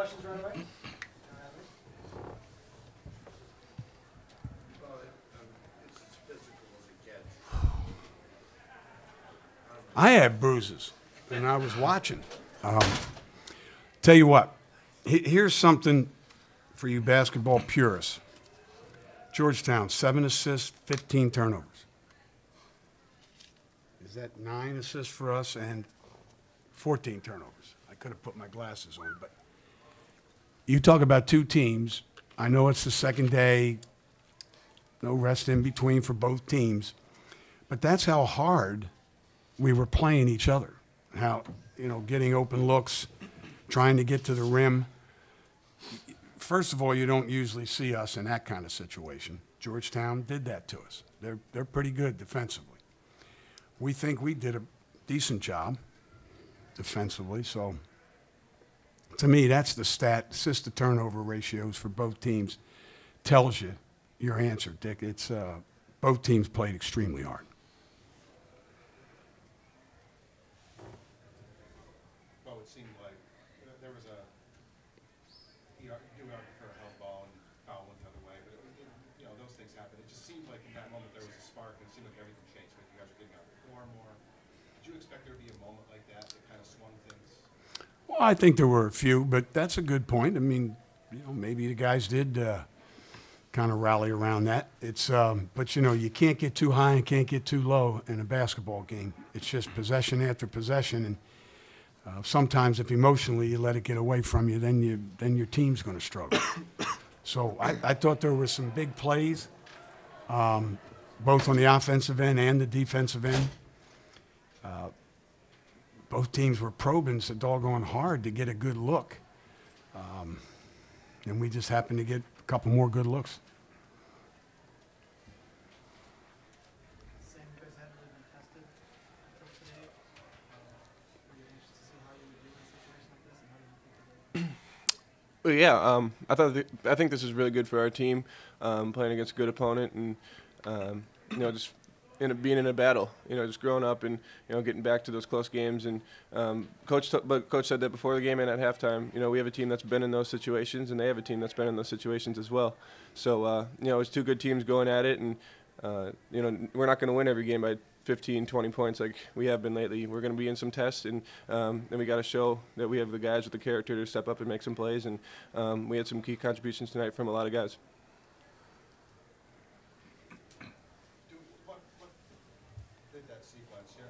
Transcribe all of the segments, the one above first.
questions right away? It's as physical as it gets. I had bruises, and I was watching. Tell you what, here's something for you basketball purists. Georgetown, 7 assists, 15 turnovers. Is that 9 assists for us and 14 turnovers? I could have put my glasses on, but you talk about two teams. I know it's the second day, no rest in between for both teams, but that's how hard we were playing each other. How, getting open looks, trying to get to the rim. First of all, you don't usually see us in that kind of situation. Georgetown did that to us. They're pretty good defensively. We think we did a decent job defensively. So to me, that's the stat. Assist to turnover ratios for both teams tells you your answer, Dick. It's both teams played extremely hard. Well, it seemed like there was a you argue for a held ball and foul went the other way, but those things happen. It just seemed like in that moment there was a spark, and it seemed like everything changed. Like you guys were getting out before more. Did you expect there to be a moment like that that kind of swung things? Well, I think there were a few, but that's a good point. I mean, maybe the guys did kind of rally around that. It's, but you can't get too high and can't get too low in a basketball game. It's just possession after possession, and sometimes if emotionally you let it get away from you, then your team's going to struggle. So I thought there were some big plays, both on the offensive end and the defensive end. Both teams were probing so doggone hard to get a good look. And we just happened to get a couple more good looks. Sam, you guys haven't really been tested until today. Were you anxious to see how you would do in a situation like this, and how do you think you Well, yeah, I think this is really good for our team, playing against a good opponent, and just being in a battle. Just growing up and getting back to those close games. And coach said that before the game and at halftime. We have a team that's been in those situations, and they have a team that's been in those situations as well. So it's two good teams going at it, and we're not going to win every game by 15, 20 points like we have been lately. We're going to be in some tests, and we got to show that we have the guys with the character to step up and make some plays. And we had some key contributions tonight from a lot of guys. What did that sequence? You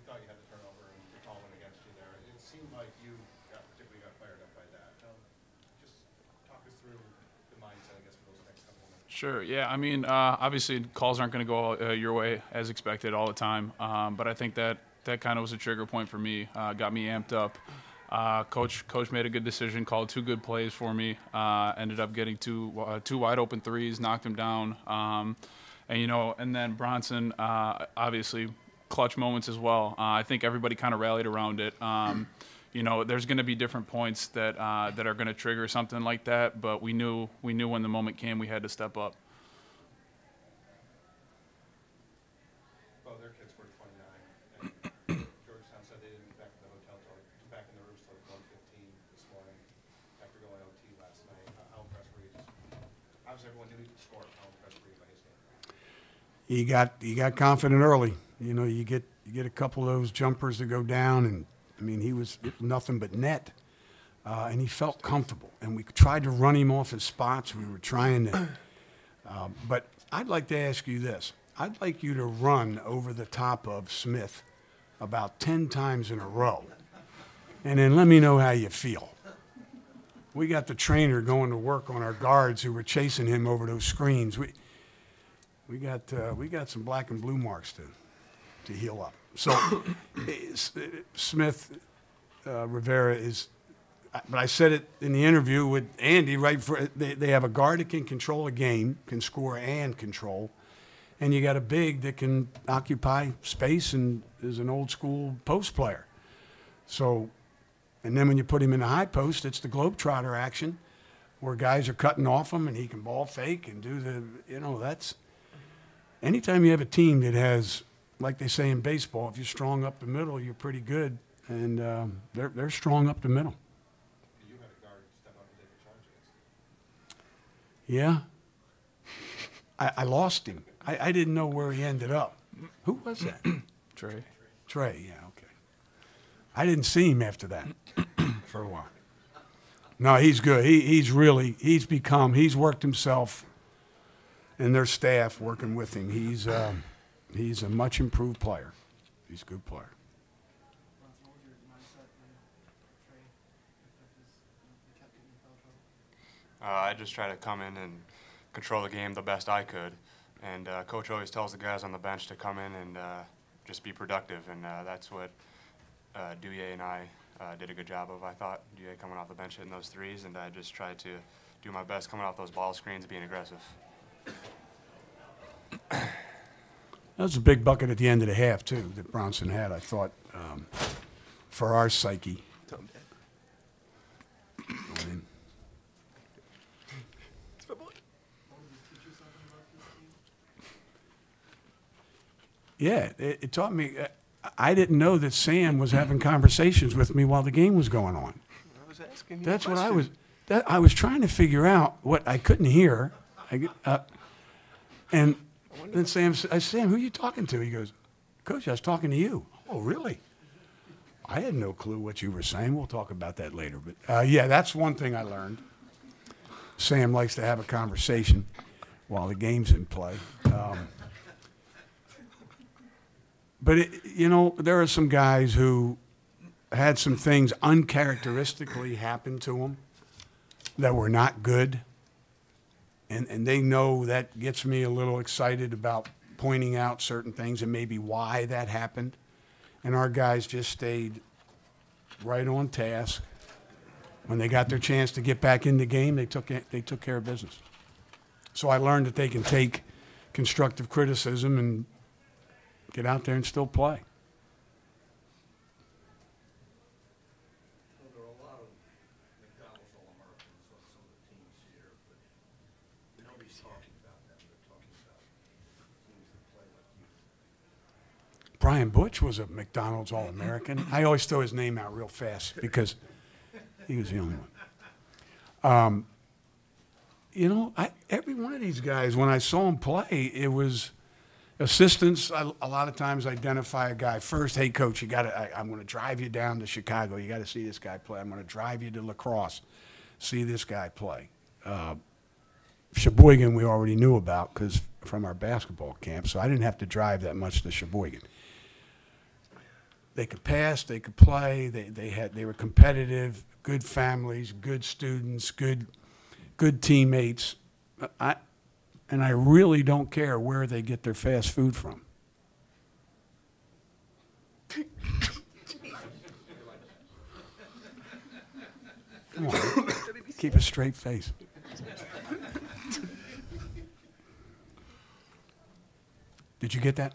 thought you had the turnover and the call went against you there. It seemed like you particularly got fired up by that. Just talk us through the mindset, I guess, for those next couple of minutes. Sure. Yeah. I mean, obviously, calls aren't going to go your way as expected all the time. But I think that kind of was a trigger point for me. Got me amped up. Coach made a good decision. Called two good plays for me. Ended up getting two wide open threes. Knocked him down. And then Bronson, obviously, clutch moments as well. I think everybody kind of rallied around it. There's going to be different points that are going to trigger something like that, but we knew when the moment came we had to step up. Well, their kids were 29, and Georgetown said they didn't get back to the hotel back in the rooms till 1:15 this morning after going OT last night. How impressed were you? Obviously, everyone knew he could score. How impressed were you by his game? You got confident early. You get a couple of those jumpers that go down, and I mean it was nothing but net, and he felt comfortable. And we tried to run him off his spots. We were trying to, but I'd like to ask you this: I'd like you to run over the top of Smith about 10 times in a row, and then let me know how you feel. We got the trainer going to work on our guards who were chasing him over those screens. We got some black and blue marks to heal up. So Smith, Rivera is, but I said it in the interview with Andy, right? They have a guard that can control a game, can score and control, and you got a big that can occupy space and is an old school post player. So, and then when you put him in the high post, it's the Globetrotter action where guys are cutting off him and he can ball fake and do that's. Anytime you have a team that has, like they say in baseball, if you're strong up the middle, you're pretty good, and they're strong up the middle. You had a guard step up Yeah. I lost him. I didn't know where he ended up. Who was that? Trey. Trey, yeah, okay. I didn't see him after that for a while. No, he's good. He's worked himself and their staff working with him. He's a much improved player. He's a good player. Bronson, what was your mindset when Trey picked up his, he kept getting in foul trouble? I just try to come in and control the game the best I could. And Coach always tells the guys on the bench to come in and just be productive. And that's what Douye and I did a good job of, I thought. Douye coming off the bench hitting those threes, and I just tried to do my best coming off those ball screens, being aggressive. That was a big bucket at the end of the half, too, that Bronson had, I thought, for our psyche. I mean, What did it teach you something about this team? yeah, it taught me. I didn't know that Sam was having conversations with me while the game was going on. I was asking you That's a what question. I was trying to figure out what I couldn't hear. And then I said, Sam, who are you talking to? He goes, Coach, I was talking to you. Oh, really? I had no clue what you were saying. We'll talk about that later. But yeah, that's one thing I learned. Sam likes to have a conversation while the game's in play. But, there are some guys who had some things uncharacteristically happen to them that were not good. And they know that gets me a little excited about pointing out certain things and maybe why that happened. And our guys just stayed right on task. When they got their chance to get back in the game, they took care of business. So I learned that they can take constructive criticism and get out there and still play. Well, there are a lot of McDonald's All-Americans on some of the teams here, but nobody's talking about them. They're talking about teams that play like you. Brian Butch was a McDonald's All-American. I always throw his name out real fast because he was the only one. Every one of these guys, when I saw him play, it was assistants. A lot of times identify a guy first. Hey, coach, I'm going to drive you down to Chicago. You got to see this guy play. I'm going to drive you to La Crosse. See this guy play. Sheboygan we already knew about because from our basketball camp, so I didn't have to drive that much to Sheboygan. They could pass, they could play, they were competitive, good families, good students, good teammates. And I really don't care where they get their fast food from. Come on, keep a straight face. Did you get that?